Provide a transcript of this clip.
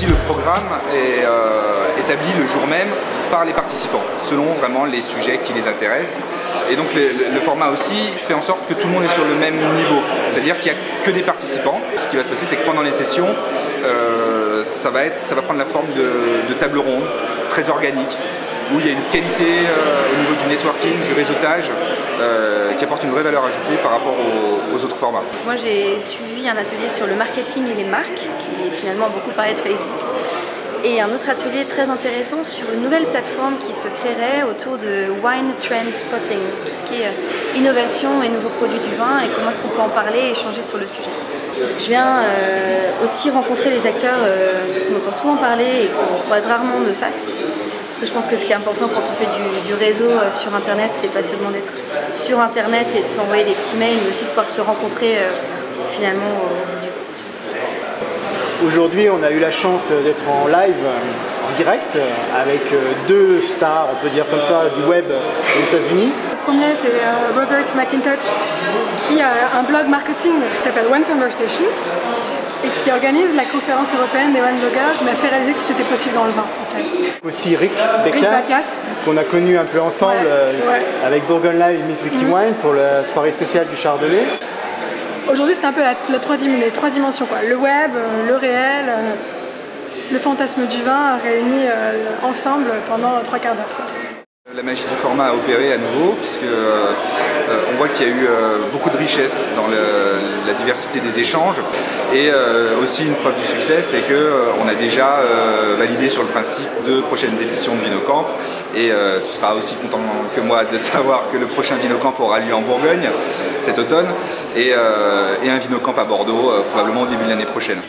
Ici, le programme est établi le jour même par les participants, selon vraiment les sujets qui les intéressent. Et donc le format aussi fait en sorte que tout le monde est sur le même niveau. C'est-à-dire qu'il n'y a que des participants. Ce qui va se passer, c'est que pendant les sessions, ça va prendre la forme de table ronde, très organique, où il y a une qualité au niveau du networking, du réseautage, qui apporte une vraie valeur ajoutée par rapport aux autres formats. Moi, j'ai suivi un atelier sur le marketing et les marques, qui finalement beaucoup parlé de Facebook. Et un autre atelier très intéressant sur une nouvelle plateforme qui se créerait autour de Wine Trend Spotting, tout ce qui est innovation et nouveaux produits du vin et comment est-ce qu'on peut en parler et échanger sur le sujet. Je viens aussi rencontrer les acteurs dont on entend souvent parler et qu'on croise rarement de face. Parce que je pense que ce qui est important quand on fait du réseau sur Internet, c'est pas seulement d'être sur Internet et de s'envoyer des petits mails, mais aussi de pouvoir se rencontrer finalement au bout du compte. Aujourd'hui, on a eu la chance d'être en live, en direct, avec deux stars, on peut dire comme ça, du web aux États-Unis. Le premier, c'est Robert McIntosh, qui a un blog marketing qui s'appelle One Conversation et qui organise la conférence européenne des wine bloggers, qui m'a fait réaliser que tout était possible dans le vin, en fait. Aussi Rick Bacas, qu'on a connu un peu ensemble avec Bourgogne Live et Miss Vicky Wine pour la soirée spéciale du Chardonnay. Aujourd'hui, c'était un peu les trois dimensions, quoi. Le web, le réel, le fantasme du vin réunis ensemble pendant 3 quarts d'heure. La magie du format a opéré à nouveau, puisque on voit qu'il y a eu beaucoup de richesse dans la diversité des échanges. Et aussi une preuve du succès, c'est qu'on a déjà validé sur le principe de prochaines éditions de Vinocamp. Et tu seras aussi content que moi de savoir que le prochain Vinocamp aura lieu en Bourgogne cet automne. Et un Vinocamp à Bordeaux probablement au début de l'année prochaine.